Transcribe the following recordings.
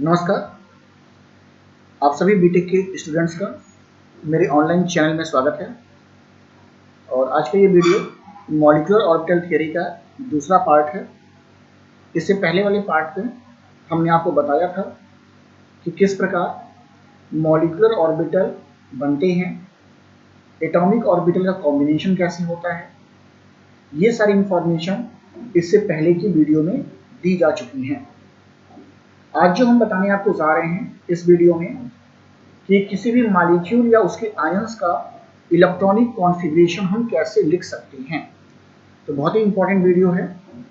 नमस्कार। आप सभी बीटेक के स्टूडेंट्स का मेरे ऑनलाइन चैनल में स्वागत है। और आज का ये वीडियो मॉलिक्यूलर ऑर्बिटल थ्योरी का दूसरा पार्ट है। इससे पहले वाले पार्ट में हमने आपको बताया था कि किस प्रकार मॉलिक्यूलर ऑर्बिटल बनते हैं, एटॉमिक ऑर्बिटल का कॉम्बिनेशन कैसे होता है। ये सारी इंफॉर्मेशन इससे पहले की वीडियो में दी जा चुकी हैं। आज जो हम बताने आपको जा रहे हैं इस वीडियो में कि किसी भी मॉलिक्यूल या उसके आयंस का इलेक्ट्रॉनिक कॉन्फ़िगरेशन हम कैसे लिख सकते हैं। तो बहुत ही इंपॉर्टेंट वीडियो है,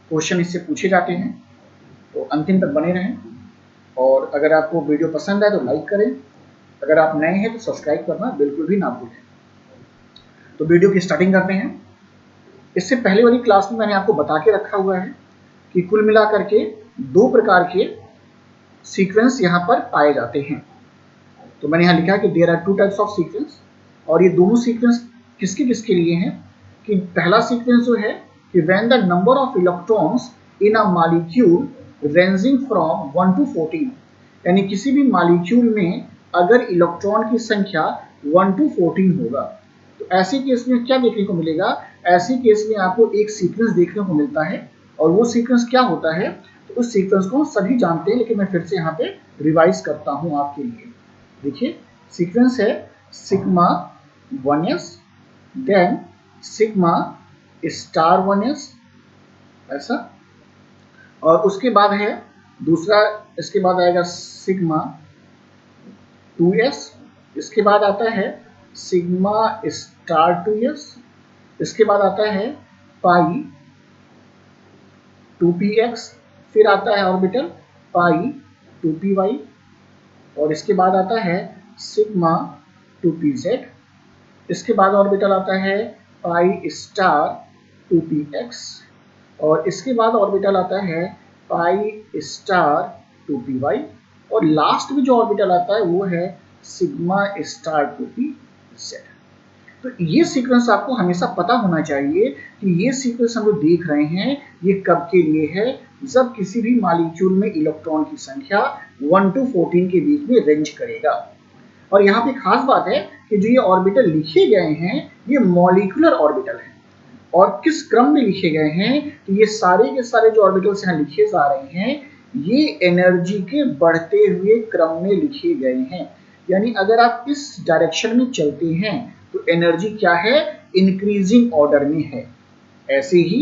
क्वेश्चन इससे पूछे जाते हैं, तो अंतिम तक बने रहें। और अगर आपको वीडियो पसंद आए तो लाइक करें, अगर आप नए हैं तो सब्सक्राइब करना बिल्कुल भी ना भूलें। तो वीडियो की स्टार्टिंग करते हैं। इससे पहले वाली क्लास में मैंने आपको बता के रखा हुआ है कि कुल मिलाकर के दो प्रकार के सीक्वेंस यहाँ पर पाए जाते हैं। तो मैंने यहाँ लिखा है कि there are two types of sequence, और ये दोनों सीक्वेंस किसके किसके लिए हैं कि पहला सीक्वेंस जो है कि when the number of electrons in a molecule ranging from 1 to 14, यानी किसी भी मॉलिक्यूल में अगर इलेक्ट्रॉन की संख्या 1 to 14 होगा तो ऐसे केस में क्या देखने को मिलेगा। ऐसे केस में आपको एक सीक्वेंस देखने को मिलता है, और वो सीक्वेंस क्या होता है तो उस सीक्वेंस को सभी जानते हैं, लेकिन मैं फिर से यहाँ पे रिवाइज करता हूँ आपके लिए। देखिए सीक्वेंस है sigma 1s, then sigma star 1s, ऐसा, और उसके बाद है दूसरा, इसके बाद आएगा सिग्मा 2s, इसके बाद आता है सिग्मा स्टार 2s, इसके बाद आता है पाई 2px, फिर आता है ऑर्बिटल पाई 2py, और इसके बाद आता है सिग्मा 2pz, इसके बाद ऑर्बिटल आता है पाई स्टार 2px, और इसके बाद ऑर्बिटल आता है पाई स्टार 2py, और लास्ट में जो ऑर्बिटल आता है वो है सिग्मा स्टार 2pz। तो ये सीक्वेंस आपको हमेशा पता होना चाहिए कि ये सीक्वेंस हम लोग देख रहे हैं ये कब के लिए है, जब किसी भी मॉलिक्यूल में इलेक्ट्रॉन की संख्या 1 to 14 के बीच में रेंज करेगा। और यहाँ पे खास बात है कि जो ये ऑर्बिटल लिखे गए हैं ये मॉलिक्यूलर ऑर्बिटल हैं, और किस क्रम में लिखे गए हैं तो ये सारे के सारे जो ऑर्बिटल्स यहाँ लिखे जा रहे हैं ये एनर्जी के बढ़ते हुए क्रम में लिखे गए हैं। यानी अगर आप इस डायरेक्शन में चलते हैं तो एनर्जी क्या है, इंक्रीजिंग ऑर्डर में है। ऐसे ही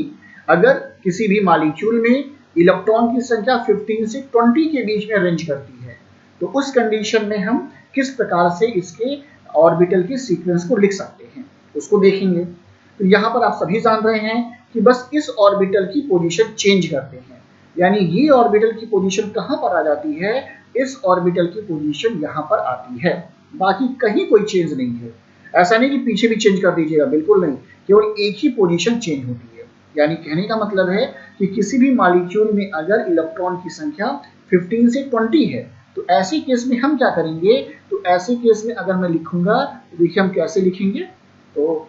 अगर किसी भी मॉलिक्यूल में इलेक्ट्रॉन की संख्या 15 से 20 के बीच में रेंज करती है तो उस कंडीशन में हम किस प्रकार से इसके ऑर्बिटल के सीक्वेंस को लिख सकते हैं उसको देखेंगे। तो यहाँ पर आप सभी जान रहे हैं कि बस इस ऑर्बिटल की पोजीशन चेंज करते हैं, यानी ये ऑर्बिटल की पोजीशन कहाँ पर आ जाती है, इस ऑर्बिटल की पोजीशन यहाँ पर आती है, बाकी कहीं कोई चेंज नहीं है। ऐसा नहीं कि पीछे भी चेंज कर दीजिएगा, बिल्कुल नहीं, केवल एक ही पोजीशन चेंज होती है। यानी कहने का मतलब है कि किसी भी मॉलिक्यूल में अगर इलेक्ट्रॉन की संख्या 15 से 20 है तो ऐसे केस में हम क्या करेंगे, तो ऐसे केस में अगर मैं लिखूंगा तो देखिए हम कैसे लिखेंगे, तो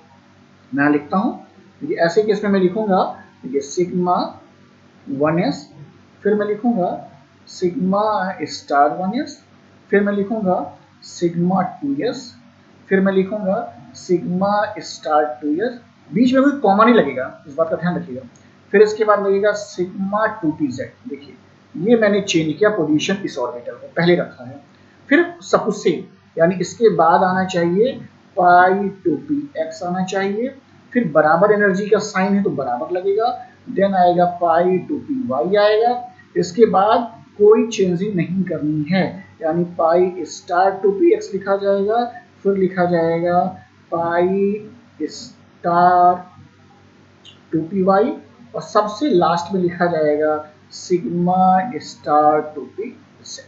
मैं लिखता हूँ। देखिए ऐसे केस में मैं लिखूंगा, देखिए सिग्मा 1s, फिर मैं लिखूंगा सिग्मा स्टार 1s, फिर मैं लिखूंगा सिग्मा 2s, फिर मैं लिखूंगा सिग्मा स्टार 2s, बीच में कोई कॉमा नहीं लगेगा, इस बात का ध्यान रखिएगा। फिर इसके बाद लगेगा सिग्मा 2pz। देखिए ये मैंने चेंज किया पोजीशन, इस ऑर्बिटल को पहले रखा है। फिर सपोज यानी इसके बाद आना चाहिए पाई 2px आना चाहिए, फिर बराबर एनर्जी का साइन है तो बराबर लगेगा, देन आएगा पाई 2py आएगा। इसके बाद कोई चेंजिंग नहीं करनी है, यानी पाई स्टार 2px लिखा जाएगा, फिर लिखा जाएगा पाई स्टार 2py, और सबसे लास्ट में लिखा जाएगा सिग्मा स्टार 2pz।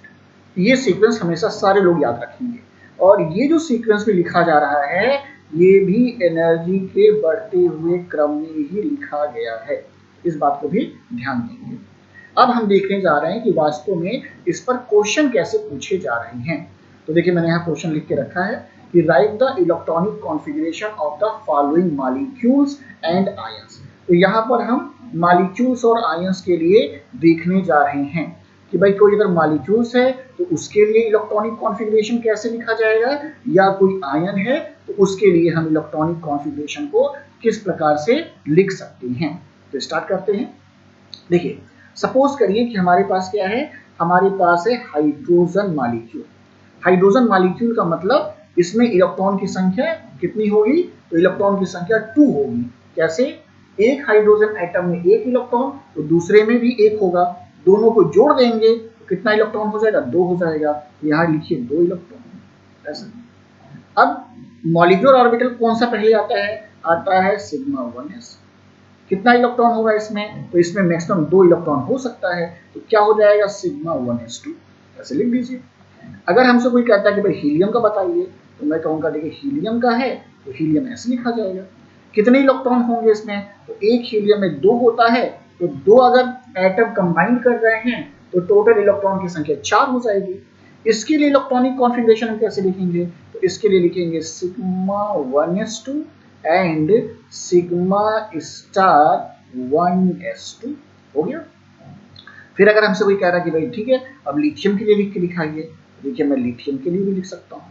ये सीक्वेंस हमेशा सारे लोग याद रखेंगे, और ये जो सीक्वेंस में लिखा जा रहा है ये भी एनर्जी के बढ़ते हुए क्रम में ही लिखा गया है, इस बात को भी ध्यान देंगे। अब हम देखने जा रहे हैं कि वास्तव में इस पर क्वेश्चन कैसे पूछे जा रहे हैं। तो देखिए मैंने यहाँ क्वेश्चन लिख के रखा है कि right the electronic configuration of the following molecules and ions. तो यहाँ पर हम मॉलिक्यूल्स और आयंस के लिए देखने जा रहे हैं। कि भाई कोई अगर मॉलिक्यूल्स है तो उसके लिए इलेक्ट्रॉनिक कॉन्फ़िगरेशन कैसे लिखा जाएगा, या कोई आयन है तो उसके लिए हम इलेक्ट्रॉनिक कॉन्फ़िगरेशन को किस प्रकार से लिख सकते हैं। तो स्टार्ट करते हैं। देखिए, सपोज करिए कि हमारे पास क्या है, हमारे पास है हाइड्रोजन मॉलिक्यूल। हाइड्रोजन मॉलिक्यूल का मतलब इसमें इलेक्ट्रॉन की संख्या कितनी होगी, तो इलेक्ट्रॉन की संख्या 2 होगी। कैसे, एक हाइड्रोजन एटम में एक इलेक्ट्रॉन तो दूसरे में भी एक होगा, दोनों को जोड़ देंगे तो कितना इलेक्ट्रॉन हो जाएगा, 2 हो जाएगा। यहाँ लिखिए 2 इलेक्ट्रॉन ऐसा। अब मॉलिक्यूलर ऑर्बिटल कौन सा पहले आता है, आता है सिग्मा 1s। कितना इलेक्ट्रॉन होगा इसमें, तो इसमें मैक्सिमम 2 इलेक्ट्रॉन हो सकता है, तो क्या हो जाएगा सिग्मा 1s2 ऐसे लिख दीजिए। अगर हमसे कोई कहता है कि भाई हीलियम का बताइए, तो मैं कहूँगा देखिए हीलियम का है तो हीलियम ऐसे लिखा जाएगा। कितने इलेक्ट्रॉन होंगे इसमें, तो एक हीलियम में 2 होता है, तो 2 अगर एटम कंबाइन कर रहे हैं तो टोटल इलेक्ट्रॉन की संख्या 4 हो जाएगी। इसके लिए इलेक्ट्रॉनिक कॉन्फ़िगरेशन हम कैसे लिखेंगे, तो इसके लिए लिखेंगे sigma 1s2 and sigma star 1s2 हो गया। फिर अगर हमसे कोई कह रहा है कि भाई ठीक है अब लिथियम के लिए लिख के दिखाइए, देखिए मैं लिथियम के लिए भी लिख सकता हूँ।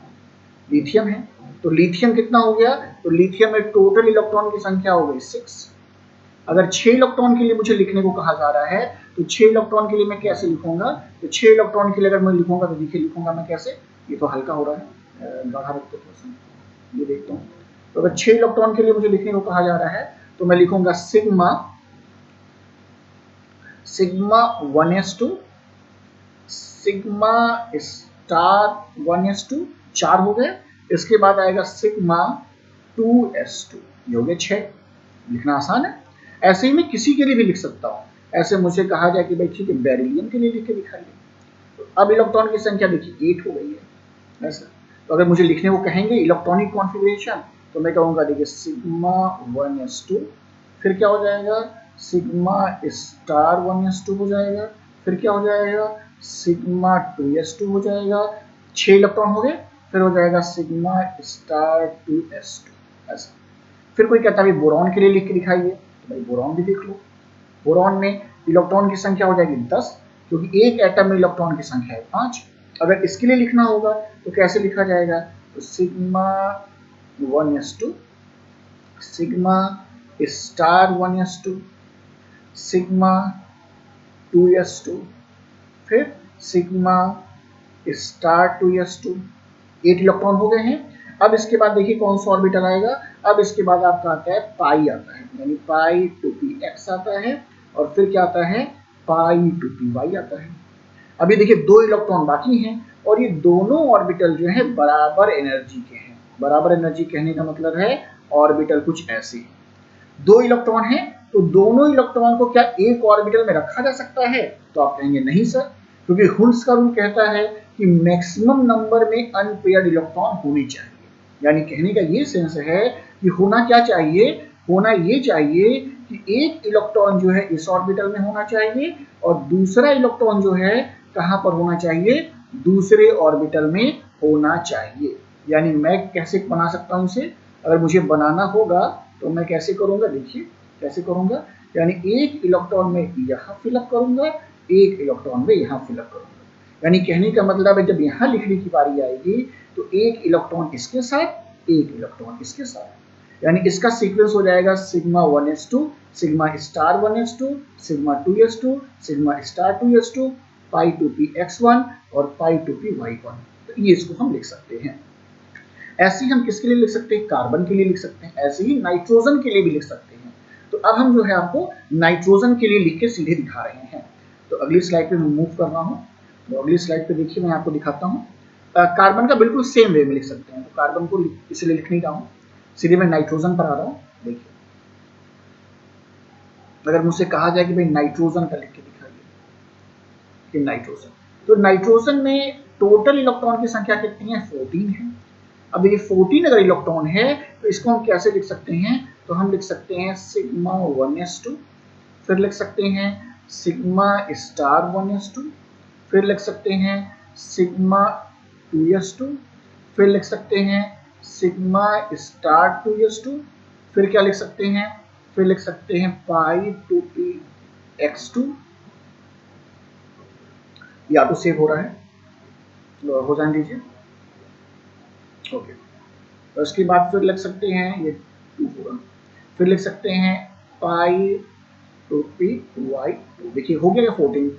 लिथियम है तो लिथियम कितना हो गया, तो लिथियम में टोटल इलेक्ट्रॉन की संख्या हो गई 6। अगर 6 इलेक्ट्रॉन के लिए मुझे लिखने को कहा जा रहा है तो 6 इलेक्ट्रॉन के लिए मैं कैसे लिखूंगा, तो 6 इलेक्ट्रॉन के लिए अगर मैं लिखूंगा तो देखिए लिखूंगा मैं कैसे, ये तो हल्का हो रहा है, बढ़ा रखते थोड़ा, ये देखता हूँ। तो अगर 6 इलेक्ट्रॉन के लिए मुझे लिखने को कहा जा रहा है तो मैं लिखूंगा sigma 1s2 sigma star 1s2 4 हो गए। इसके बाद आएगा सिग्मा 2s2, ये हो गए 6। लिखना आसान है। ऐसे ही मैं किसी के लिए भी लिख सकता हूँ। ऐसे मुझे कहा जाए कि भाई ठीक है बेरिलियम के लिए लिख के दिखाइए, तो अब इलेक्ट्रॉन की संख्या देखिए 8 हो गई है ऐसा। तो अगर मुझे लिखने को कहेंगे इलेक्ट्रॉनिक कॉन्फ़िगरेशन तो मैं कहूँगा देखिए सिग्मा 1s2, फिर क्या हो जाएगा सिग्मा स्टार 1s2 हो जाएगा, फिर क्या हो जाएगा सिग्मा 2s2 हो जाएगा, 6 इलेक्ट्रॉन हो गए, फिर हो जाएगा सिग्मा स्टार 2s2 ऐसा। फिर कोई कहता है भाई बोरॉन के लिए लिख के दिखाइए, तो भाई बोरॉन भी देख लो। बोरॉन में इलेक्ट्रॉन की संख्या हो जाएगी 10, क्योंकि एक एटम में इलेक्ट्रॉन की संख्या है 5। अगर इसके लिए लिखना होगा तो कैसे लिखा जाएगा, तो sigma 1s2 sigma star 1s2 sigma 2s2 फिर सिग्मा स्टार 2s2। 8 इलेक्ट्रॉन हो गए हैं। अब इसके बाद देखिए कौन सा ऑर्बिटल आएगा, अब इसके बाद आपका आता है पाई आता है, यानी पाई टू पी एक्स आता है, और फिर क्या आता है पाई टू पी वाई आता है। अभी देखिए 2 इलेक्ट्रॉन बाकी हैं और ये दोनों ऑर्बिटल जो है बराबर एनर्जी के हैं। बराबर एनर्जी कहने का मतलब है ऑर्बिटल कुछ ऐसे, 2 इलेक्ट्रॉन है तो दोनों इलेक्ट्रॉन को क्या एक ऑर्बिटल में रखा जा सकता है, तो आप कहेंगे नहीं सर, क्योंकि हुल्स का रूल कहता है कि मैक्सिमम नंबर में अनपेयर्ड इलेक्ट्रॉन होने चाहिए। यानी कहने का ये सेंस है कि होना क्या चाहिए, होना ये चाहिए कि एक इलेक्ट्रॉन जो है इस ऑर्बिटल में होना चाहिए और दूसरा इलेक्ट्रॉन जो है कहाँ पर होना चाहिए, दूसरे ऑर्बिटल में होना चाहिए। यानी मैं कैसे बना सकता हूँ इसे, अगर मुझे बनाना होगा तो मैं कैसे करूंगा, देखिए कैसे करूंगा, यानी एक इलेक्ट्रॉन में यहाँ फिलअप करूंगा, एक इलेक्ट्रॉन में यहाँ फिलअप करूंगा। यानी कहने का मतलब है जब यहाँ लिखने की बारी आएगी तो एक इलेक्ट्रॉन इसके साथ, एक इलेक्ट्रॉन इसके साथ, यानी इसका सीक्वेंस हो जाएगा sigma 1s2 sigma star 1s2 sigma 2s2 sigma star 2s2 pi two p x1 और पाई टू पी y1। तो ये इसको हम लिख सकते हैं। ऐसे ही हम किसके लिए लिख सकते हैं, कार्बन के लिए लिख सकते हैं, ऐसे ही नाइट्रोजन के लिए भी लिख सकते हैं। तो अब हम जो है आपको नाइट्रोजन के लिए लिख के सीधे दिखा रहे हैं। तो अगली स्लाइड पे मैं मूव कर रहा हूँ। तो अगली स्लाइड पे देखिए मैं आपको दिखाता हूँ। कार्बन का बिल्कुल सेम वे में लिख सकते हैं। तो कार्बन को इसलिए लिख नहीं रहा हूँ, सीधे मैं नाइट्रोजन पर आ रहा हूँ। देखिए अगर मुझसे कहा जाए कि भाई नाइट्रोजन का लिख के दिखाइए कि नाइट्रोजन, तो नाइट्रोजन में टोटल इलेक्ट्रॉन की संख्या कितनी है, 14 है। अब देखिए 14 अगर इलेक्ट्रॉन है तो इसको हम कैसे लिख सकते हैं, तो हम लिख सकते हैं सिग्मा 1s2, फिर लिख सकते हैं सिग्मा स्टार 1s2, फिर लिख सकते हैं सिग्मा 2s2, फिर लिख सकते हैं सिग्मा स्टार 2s2, फिर क्या लिख सकते हैं, फिर लिख सकते हैं पाई टू पी x2, या तो सेव हो रहा है, हो जाने दीजिए। ओके, तो उसके बाद फिर लिख सकते हैं ये 2 होगा, फिर लिख सकते हैं पाई टू पी वाई टू। देखिए हो गया 14,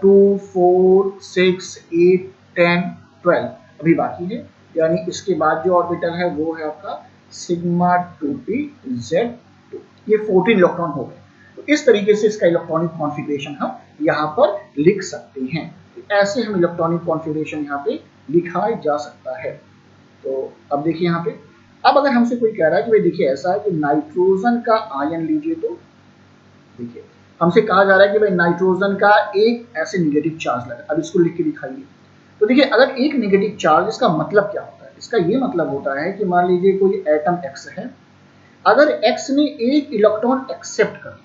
2 4 6 8 10 12 अभी बाकी है, यानी इसके बाद जो ऑर्बिटल है वो है आपका सिग्मा 2p z2। ये 14 इलेक्ट्रॉन हो गए। तो इस तरीके से इसका इलेक्ट्रॉनिक कॉन्फ़िगरेशन हम यहाँ पर लिख सकते हैं। तो ऐसे हम इलेक्ट्रॉनिक कॉन्फ़िगरेशन यहाँ पे लिखा जा सकता है। तो अब देखिए यहाँ पे, अब अगर हमसे कोई कह रहा है कि भाई देखिए ऐसा है कि नाइट्रोजन का आयन लीजिए, तो देखिए हमसे कहा जा रहा है कि भाई नाइट्रोजन का एक ऐसे नेगेटिव चार्ज लगा, अब इसको लिख के दिखाइए। तो देखिए अगर एक नेगेटिव चार्ज, इसका मतलब क्या होता है? इसका ये मतलब होता है कि मान लीजिए कोई एटम एक्स है, अगर एक्स ने एक इलेक्ट्रॉन एक्सेप्ट कर लिया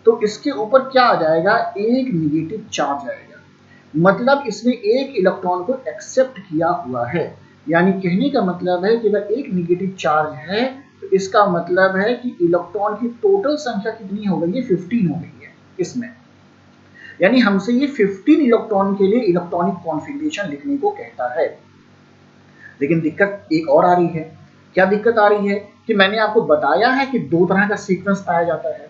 तो इसके ऊपर क्या आ जाएगा? एक नेगेटिव चार्ज आएगा। मतलब इसने एक इलेक्ट्रॉन को एक्सेप्ट किया हुआ है, यानी कहने का मतलब है कि अगर एक नेगेटिव चार्ज है तो इसका मतलब है कि इलेक्ट्रॉन की टोटल संख्या कितनी हो गई है? 15 हो गई है इसमें। यानी हमसे ये 15 इलेक्ट्रॉन के लिए इलेक्ट्रॉनिक कॉन्फ़िगरेशन लिखने को कहता है। लेकिन दिक्कत एक और आ रही है। क्या दिक्कत आ रही है? कि मैंने आपको बताया है कि दो तरह का सीक्वेंस पाया जाता है।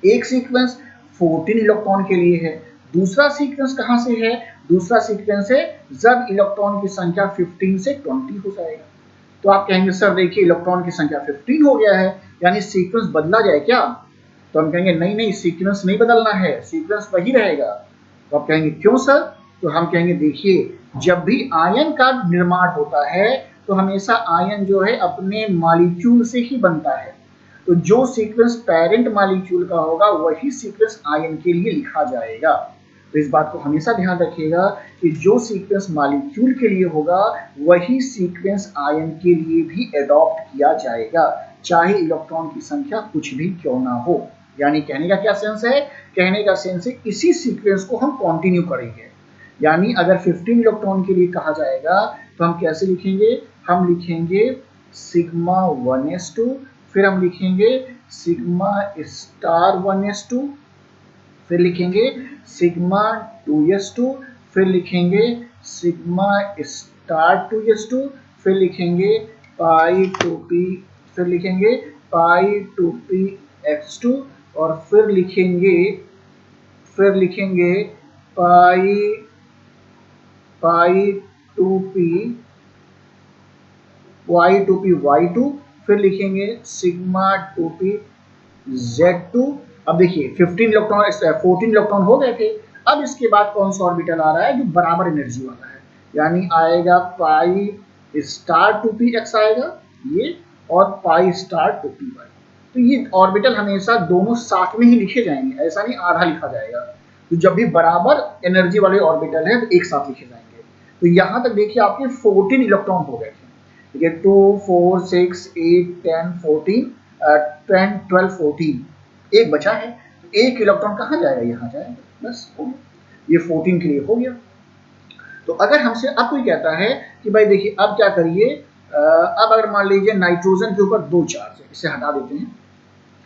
एक सीक्वेंस 14 इलेक्ट्रॉन के लिए है, दूसरा सीक्वेंस कहां से है? दूसरा सीक्वेंस है जब इलेक्ट्रॉन की संख्या 15 से 20 हो जाएगा। तो आप कहेंगे सर देखिए इलेक्ट्रॉन की संख्या 15 हो गया है, यानी सीक्वेंस बदला जाए क्या? तो हम कहेंगे नहीं नहीं, सीक्वेंस नहीं बदलना है, सीक्वेंस वही रहेगा। तो आप कहेंगे क्यों सर? तो हम कहेंगे देखिए जब भी आयन का निर्माण होता है तो हमेशा आयन जो है अपने मॉलिक्यूल से ही बनता है। तो जो सीक्वेंस पेरेंट मॉलिक्यूल का होगा वही सीक्वेंस आयन के लिए लिखा जाएगा। तो इस बात को हमेशा ध्यान रखिएगा कि जो सीक्वेंस मॉलिक्यूल के लिए होगा वही सीक्वेंस आयन के लिए भी एडॉप्ट किया जाएगा, चाहे इलेक्ट्रॉन की संख्या कुछ भी क्यों ना हो। यानी कहने का क्या सेंस है? कहने का सेंस है इसी सीक्वेंस को हम कंटिन्यू करेंगे। यानी अगर 15 इलेक्ट्रॉन के लिए कहा जाएगा तो हम कैसे लिखेंगे? हम लिखेंगे सिग्मा 1s2, फिर हम लिखेंगे सिग्मा स्टार 1s2, फिर लिखेंगे सिग्मा 2s2, फिर लिखेंगे सिग्मा स्टार 2s2, फिर लिखेंगे पाई 2p, फिर लिखेंगे पाई 2p x2, और फिर लिखेंगे पाई 2p y2, फिर लिखेंगे सिग्मा 2p z2। अब देखिए 15 इलेक्ट्रॉन 14 इलेक्ट्रॉन हो गए थे। अब इसके बाद कौन सा ऑर्बिटल आ रहा है जो बराबर एनर्जी वाला है? यानी आएगा पाई स्टार 2p x आएगा ये, और पाई स्टार 2p y। तो ये ऑर्बिटल हमेशा दोनों साथ में ही लिखे जाएंगे, ऐसा नहीं आधा लिखा जाएगा। तो जब भी बराबर एनर्जी वाले ऑर्बिटल है तो एक साथ लिखे जाएंगे। तो यहां तक देखिए आपके 14 इलेक्ट्रॉन हो गए थे। ठीक है, 2 4 6 8 10 14 10 12 14 एक बचा है। तो एक इलेक्ट्रॉन कहाँ जाएगा? यहाँ जाएगा, बस हो गया। ये 14 के लिए हो गया। तो अगर हमसे अब कोई कहता है कि भाई देखिए अब क्या करिए, अब अगर मान लीजिए नाइट्रोजन के ऊपर 2 चार्ज है, इसे हटा देते हैं,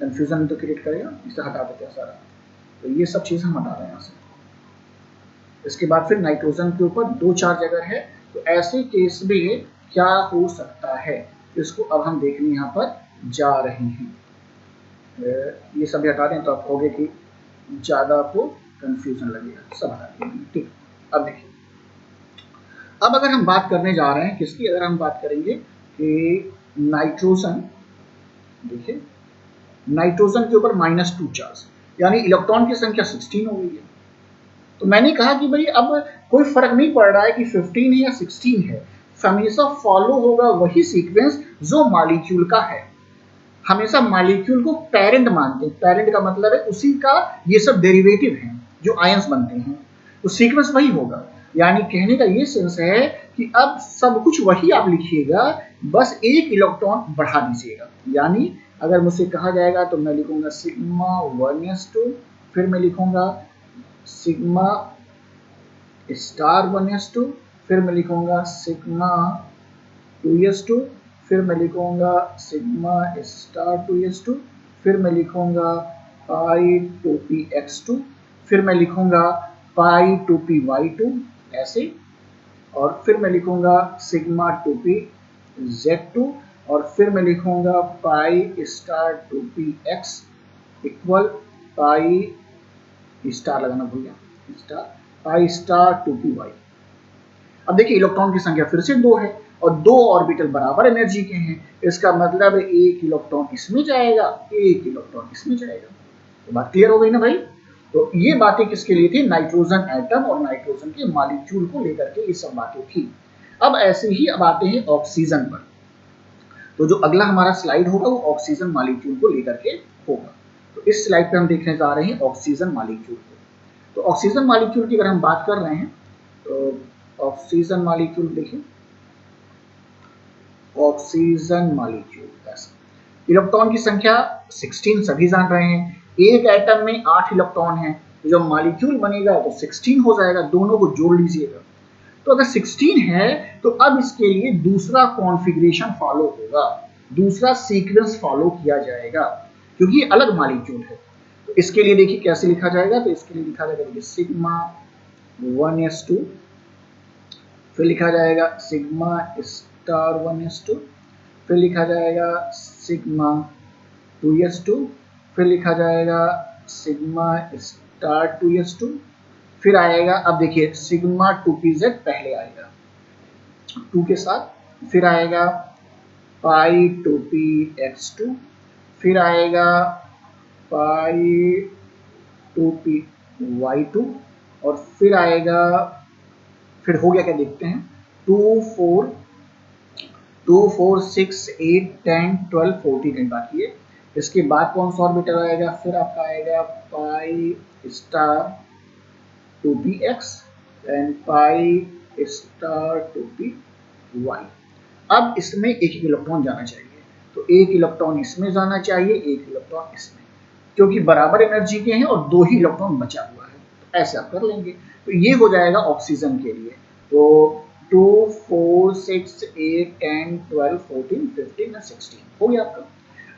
कंफ्यूजन तो क्रिएट करेगा, इसे हटा देते हैं सारा। तो ये सब चीज़ हम हटा रहे हैं यहाँ से। इसके बाद फिर नाइट्रोजन के ऊपर 2 चार्ज अगर है तो ऐसे केस में क्या हो सकता है, इसको अब हम देखने यहाँ पर जा रहे हैं। ये सब हटा दें तो आप कहोगे कि ज़्यादा आपको कंफ्यूजन लगेगा, सब हटा देंगे। ठीक, अब देखिए अब अगर हम बात करने जा रहे हैं किसकी? अगर हम बात करेंगे कि नाइट्रोजन, देखिए नाइट्रोजन के ऊपर -2 चार्ज, यानी इलेक्ट्रॉन की संख्या 16 हो गई है। तो मैंने कहा कि भाई अब कोई फर्क नहीं पड़ रहा है कि 15 है या 16 है, हमेशा फॉलो होगा वही सीक्वेंस जो मॉलिक्यूल का है। हमेशा मॉलिक्यूल को पेरेंट मानते हैं, पेरेंट का मतलब है उसी का ये सब डेरिवेटिव हैं जो आयंस बनते हैं, तो सीक्वेंस वही होगा। यानी कहने का ये सेंस है कि अब सब कुछ वही आप लिखिएगा, बस एक इलेक्ट्रॉन बढ़ा दीजिएगा। यानी अगर मुझसे कहा जाएगा तो मैं लिखूंगा सिग्मा 1s2, फिर मैं लिखूंगा सिग्मा स्टार 1s2, फिर मैं लिखूंगा सिग्मा 2s2, फिर मैं लिखूंगा सिग्मा स्टार 2s2, फिर मैं लिखूंगा पाई 2p x2, फिर मैं लिखूंगा पाई 2p/2 ऐसे, और फिर मैं लिखूंगा सिग्मा 2p/z2, और फिर मैं लिखूंगा pi star 2px equal pi star लगाना भूल गया, स्टार पाई स्टार 2py। अब देखिए इलेक्ट्रॉन की संख्या फिर से 2 है और 2 ऑर्बिटल बराबर एनर्जी के हैं, इसका मतलब एक इलेक्ट्रॉन इसमें जाएगा, एक इलेक्ट्रॉन इसमें जाएगा। तो बात क्लियर हो गई ना भाई। तो ये बातें किसके लिए थी? नाइट्रोजन एटम और नाइट्रोजन के मॉलिक्यूल को लेकर के ये सब बातें थी। अब ऐसे ही अब आते हैं ऑक्सीजन पर। तो जो अगला हमारा स्लाइड होगा वो ऑक्सीजन मॉलिक्यूल को लेकर के होगा। तो इस स्लाइड पे हम देखने जा रहे हैं ऑक्सीजन मॉलिक्यूल को। तो ऑक्सीजन मॉलिक्यूल की अगर हम बात कर रहे हैं तो ऑक्सीजन मॉलिक्यूल देखिए, ऑक्सीजन मॉलिक्यूल ऐसा, इलेक्ट्रॉन की संख्या 16 सभी जान रहे हैं, एक एटम में 8 इलेक्ट्रॉन है, तो जब मॉलिक्यूल बनेगा तो 16 हो जाएगा, दोनों को जोड़ लीजिएगा। तो अगर 16 है तो अब इसके लिए दूसरा कॉन्फ़िगरेशन फॉलो होगा, दूसरा सीक्वेंस फॉलो किया जाएगा, क्योंकि ये अलग मॉलिक्यूल है। तो इसके लिए देखिए कैसे लिखा जाएगा। तो इसके लिए लिखा जाएगा सिग्मा 1s2, फिर लिखा जाएगा सिग्मा स्टार 1s2, फिर लिखा जाएगा सिग्मा 2s2, फिर लिखा जाएगा सिग्मा स्टार 2s2, फिर आएगा, अब देखिए सिग्मा 2pz पहले आएगा 2 के साथ, फिर आएगा पाई 2px2, फिर आएगा पाई 2py2, और फिर आएगा, फिर हो गया क्या देखते हैं, 2 4 6 8 10 12 14 बाकी है। इसके बाद कौन सा ऑर्बिटल आएगा, फिर आपका आएगा pi star 2px and pi star 2py। अब इसमें एक इलेक्ट्रॉन जाना चाहिए, तो एक इलेक्ट्रॉन इसमें जाना चाहिए, एक इलेक्ट्रॉन इसमें, क्योंकि बराबर एनर्जी के हैं और 2 ही इलेक्ट्रॉन बचा हुआ है। तो ऐसे आप कर लेंगे। तो ये हो जाएगा ऑक्सीजन के लिए। तो 2 4 6 8 10 12 14 15 और 16 हो गया आपका।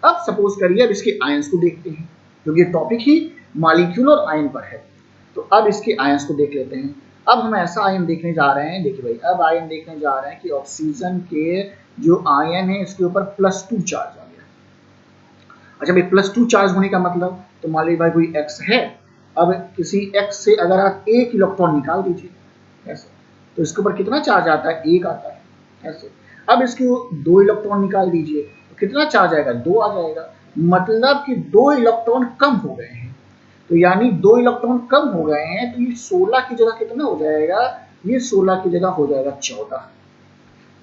अब सपोज करिए अब इसके आयंस को देखते हैं, क्योंकि टॉपिक ही मॉलिक्यूल और आयन पर है। तो अब इसके आयंस को देख लेते हैं। अब हम ऐसा आयन देखने जा रहे हैं, देखिए भाई, अब आयन देखने जा रहे हैं कि ऑक्सीजन के जो आयन है इसके ऊपर +2 चार्ज आ गया। अच्छा भाई, +2 चार्ज होने का मतलब, तो मान लीजिए भाई कोई x है, अब किसी x से अगर आप एक इलेक्ट्रॉन निकाल दीजिए ऐसे, तो इसके ऊपर कितना चार्ज आता है? 1 आता है ऐसे। अब इसके 2 इलेक्ट्रॉन निकाल दीजिए तो कितना चार्ज आएगा? 2 आ जाएगा। मतलब कि 2 इलेक्ट्रॉन कम हो गए हैं। तो यानी 2 इलेक्ट्रॉन कम हो गए हैं, तो ये 16 की जगह कितना हो जाएगा? ये 16 की जगह हो जाएगा 14।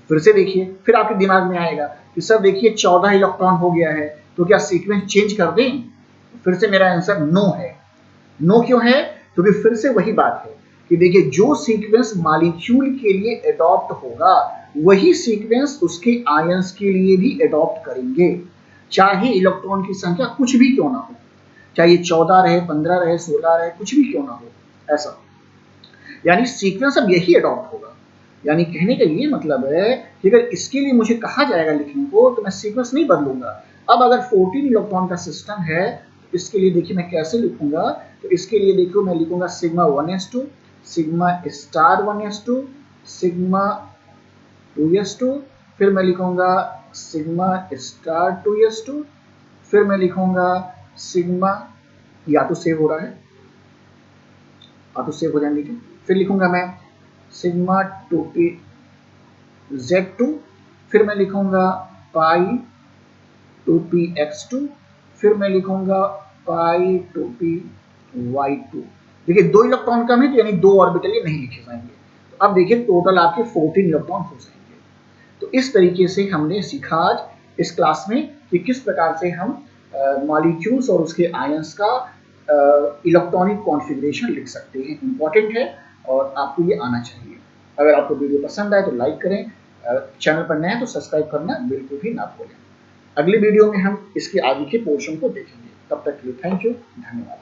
फिर से देखिए, फिर आपके दिमाग में आएगा कि सर देखिए 14 इलेक्ट्रॉन हो गया है, तो क्या सीक्वेंस चेंज कर दें? फिर से मेरा आंसर नो है। नो क्यों है? क्योंकि फिर से वही बात है कि देखिए जो सीक्वेंस मॉलिक्यूल के लिए एडॉप्ट होगा वही सीक्वेंस उसके आयंस के लिए भी एडॉप्ट करेंगे, चाहे इलेक्ट्रॉन की संख्या कुछ भी क्यों ना हो, चाहे 14 रहे, 15 रहे, 16 रहे, कुछ भी क्यों ना हो ऐसा। यानी सीक्वेंस अब यही एडॉप्ट होगा। यानी कहने का ये मतलब है कि अगर इसके लिए मुझे कहा जाएगा लिखने को तो मैं सीक्वेंस नहीं बदलूंगा। अब अगर 14 इलेक्ट्रॉन का सिस्टम है तो इसके लिए देखिए मैं कैसे लिखूंगा। तो इसके लिए देखो मैं लिखूंगा sigma 1s2, sigma star 1s2, sigma 2s2, फिर मैं लिखूंगा सिग्मा स्टार 2s2, फिर मैं लिखूंगा सिग्मा, या तो सेव हो रहा है, तो सेव हो जाने दीजिए, फिर लिखूंगा मैं सिग्मा 2pz2, फिर मैं लिखूंगा पाई 2px2, फिर मैं लिखूंगा पाई 2py2। देखिए 2 इलेक्ट्रॉन कम है तो यानी 2 ऑर्बिटल ये नहीं लिखे जाएंगे। तो अब देखिए टोटल आपके 14 इलेक्ट्रॉन हो जाएंगे। तो इस तरीके से हमने सीखा आज इस क्लास में कि किस प्रकार से हम मॉलिक्यूल्स और उसके आयंस का इलेक्ट्रॉनिक कॉन्फ़िगरेशन लिख सकते हैं। इंपॉर्टेंट है और आपको ये आना चाहिए। अगर आपको वीडियो पसंद आए तो लाइक करें, चैनल पर नए हैं तो सब्सक्राइब करना बिल्कुल भी ना भूलें। अगली वीडियो में हम इसके आगे के पोर्शन को देखेंगे। तब तक के लिए थैंक यू, धन्यवाद।